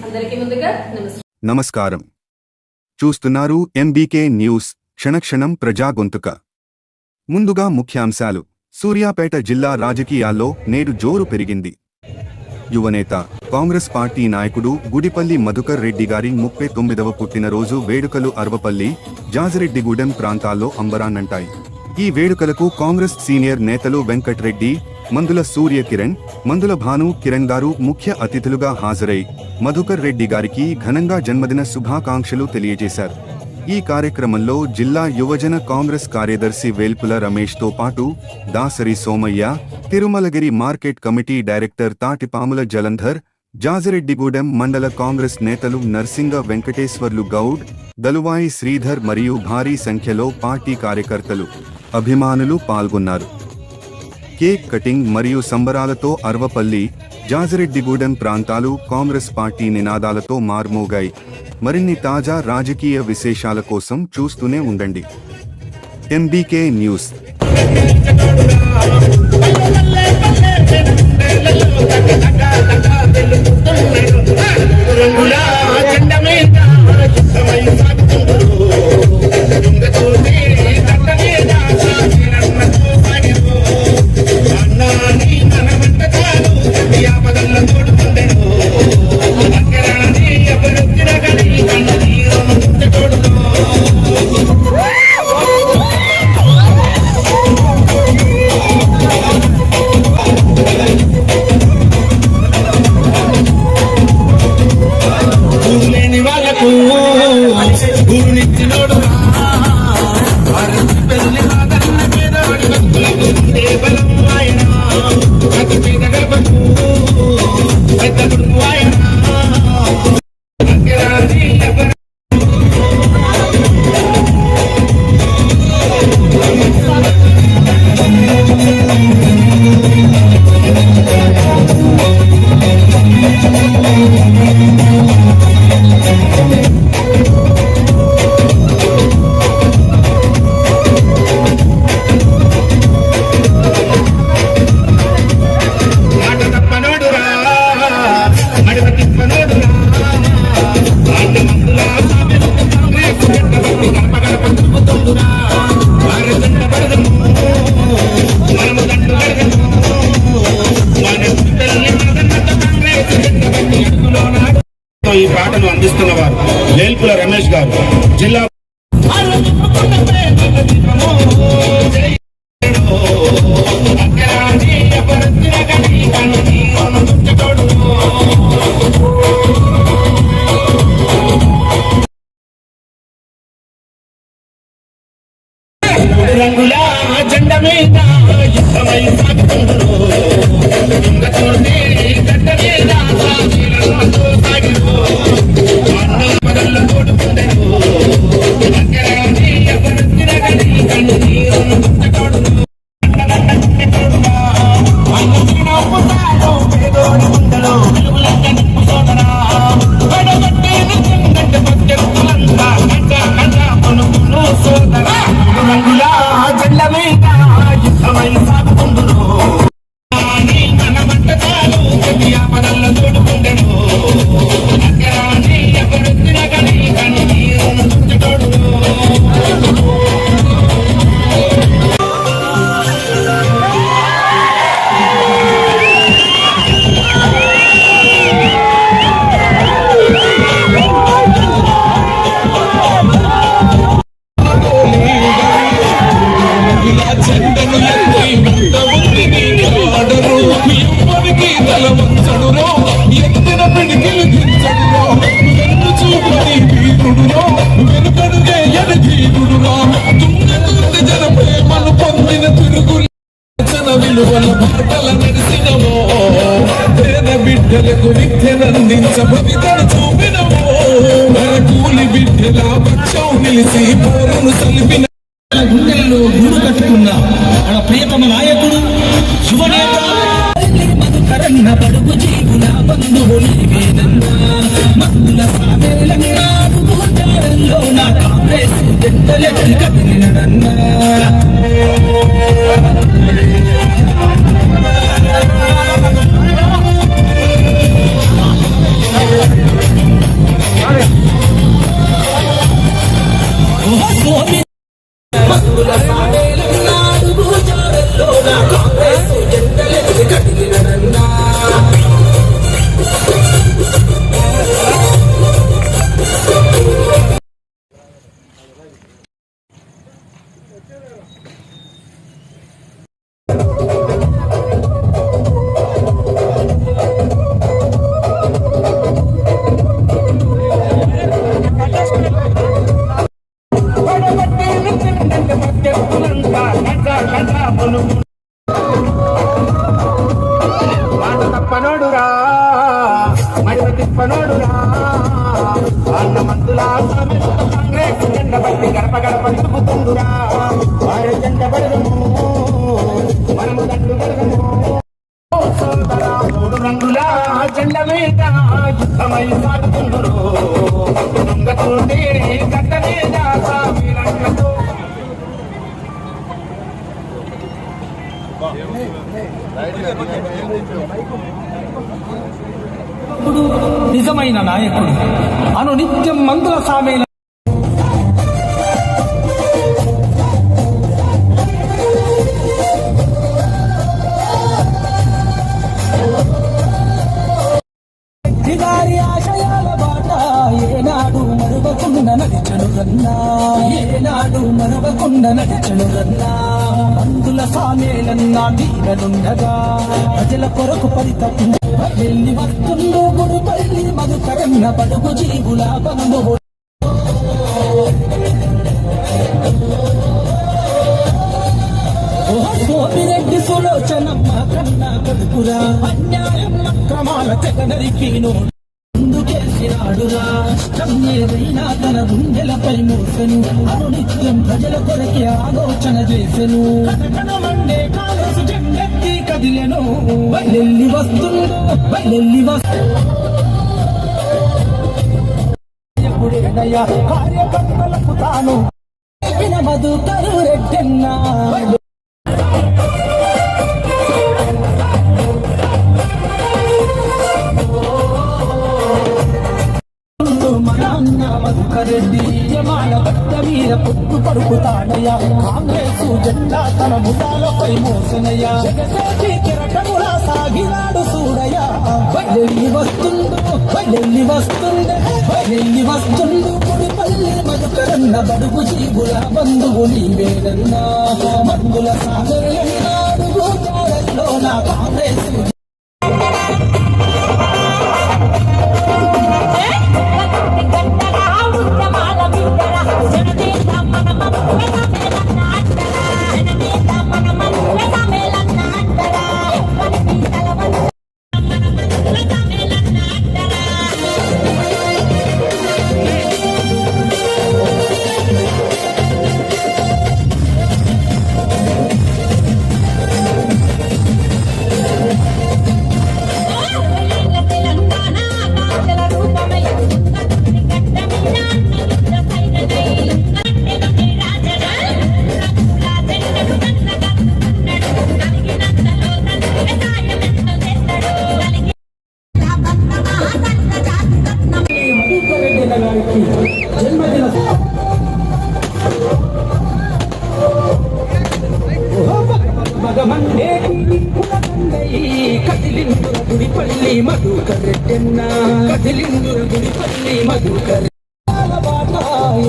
అందరికీ ముందుగా నమస్కారం. చూస్తున్నారు ఎంబీకే న్యూస్, క్షణక్షణం ప్రజా గొంతుక. ముందుగా ముఖ్యాంశాలు. సూర్యాపేట జిల్లా రాజకీయాల్లో నేడు జోరు పెరిగింది. యువనేత, కాంగ్రెస్ పార్టీ నాయకుడు గుడిపల్లి మధుకర్ రెడ్డి గారి 39వ పుట్టినరోజు వేడుకలు అర్వపల్లి, జాజిరెడ్డిగూడెం ప్రాంతాల్లో అంబరాన్నంటాయి. ఈ వేడుకలకు కాంగ్రెస్ సీనియర్ నేతలు వెంకట్రెడ్డి, మందుల సూర్యకిరణ్, మందుల భాను కిరణ్ గారు ముఖ్య అతిథులుగా హాజరై మధుకర్ రెడ్డి గారికి ఘనంగా జన్మదిన శుభాకాంక్షలు తెలియజేశారు. ఈ కార్యక్రమంలో జిల్లా యువజన కాంగ్రెస్ కార్యదర్శి వేల్పుల రమేష్ తో పాటు Dasari Somayya, Tirumalagiri market committee director Tatipamula Jalandhar, Jajireddigudem మండల కాంగ్రెస్ నేతలు నర్సింగ వెంకటేశ్వర్లు గౌడ్, దలువాయి శ్రీధర్ మరియు భారీ సంఖ్యలో పార్టీ కార్యకర్తలు, అభిమానులు పాల్గొన్నారు. కేక్ కటింగ్ మరియు సంబరాలతో అర్వపల్లి, జాజిరెడ్డిగూడెం ప్రాంతాలు కాంగ్రెస్ పార్టీ నినాదాలతో మార్మోగాయి. మరిన్ని తాజా రాజకీయ విశేషాల కోసం చూస్తూనే ఉండండి ఎంబీకే న్యూస్. ఈ పాటను అందిస్తున్నవారు వేల్పుల రమేష్ గారు. జిల్లా రంగుల జెండ మీద యుద్ధమై సాగుతుండ్రు, గడ్డ మీద బిడ్డలకు విద్యనందించబడితను చూపినవో కూలి బిడ్డల పక్షం నిలిచి పోరును సలిపిన గుండెల్లో గూడు కట్టుకున్న మన ప్రియతమ నాయకుడు యువనేత మధుకరన్న పడుగు జీవుల బంధువులు మందుల సామేలంలో నా కాంగ్రెస్ జెండలెత్తి కదిలినడన్నా. తాను మాట తప్పనోడురా మడిమ తిప్పనోడురా అన్న మందులా కాంగ్రెస్ జెండ పట్టి గడప గడప తిప్పుతుండురా వారి జెండ పడదము మనము దండు పడదము సోదరా మూడు రంగుల జెండ మీద యుద్ధమై సాగుతుండురు దొంగతోటి గడ్డ మీద సామిరంగతో ఇప్పుడు నిజమైన నాయకుడు అను నిత్యం మందుల సామేల గారి ఆశయాల బాట ఏనాడు మరువకుండా నడిచను రన్నా ఏనాడు మరువకుండా నడిచను రన్నా మందుల సామేలన్నా నీడనుండగా ప్రజల కొరకు పరితపి వెళ్ళి వస్తుందో గుడి పల్లి మధుకరన్న బడుగు జీవుల బంధువు సోమిరెడ్డి సులోచనమ్మ కన్నా కొడుకురా అన్యాయం అక్రమాల తెగనరికిను ముందుకేసినాడురా ఇష్టం ఏదైనా తన గుండెలపై మోసెను అనునిత్యం ప్రజల కొరకే ఆలోచన చేసెను కనకనమండే కాలసు జెండెత్తి కదిలెను బయలెల్లి వస్తుందో బయలెల్లి ఎప్పుడేనయ్యా కార్యకర్తలకు తాను మధుకరు రెడ్డన్నా మధుకరెడ్డి యమాల భక్త వీర పొట్టు పడుకుతాడయ్యా కాంగ్రెస్ జెండా తన ముఠాలపై మోసనయ్యా జగసేటి కిరటములా సాగినాడు చూడయ్యా బయలెల్లి వస్తుందో బయలెల్లి వస్తుండే బయలెల్లి వస్తుండు గుడిపల్లి మధుకరన్న బడుగు జీవుల బంధువు నీవేదన్నా మందుల సాగరన్నాడు గోచారంలో నా కాంగ్రెస్ జన్మదిన మగమండే కదిలిందుర గుడిపల్లి మధుకరెడ్డన్న కదిలిందుర గుడిపల్లి మధుకరె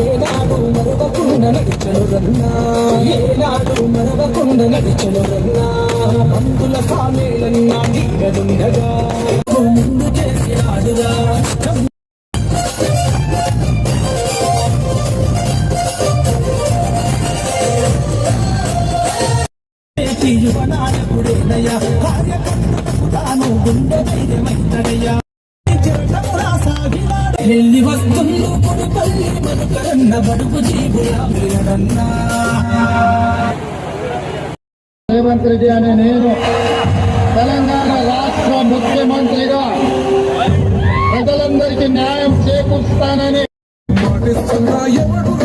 ఏనాడు మరవకుండా నడిచను రన్నా ఏనాడు మరవకుండా నడిచను రన్నా మందుల సామేలన్నా నీడనుండగా ముందు చేసినాడుగా యువనాయకుడేనయ్యా కార్యకర్తలకు తాను గుండె ధైర్యమైనయ్యా వెళ్ళి వస్తుందో కొడుపల్లి మధుకరన్న బడుగు జీవులన్నా రేవంత్ రెడ్డి అనే నేను తెలంగాణ రాష్ట్ర ముఖ్యమంత్రిగా ప్రజలందరికీ న్యాయం చేకూరుస్తానని మాటిస్తున్నా ఎవడు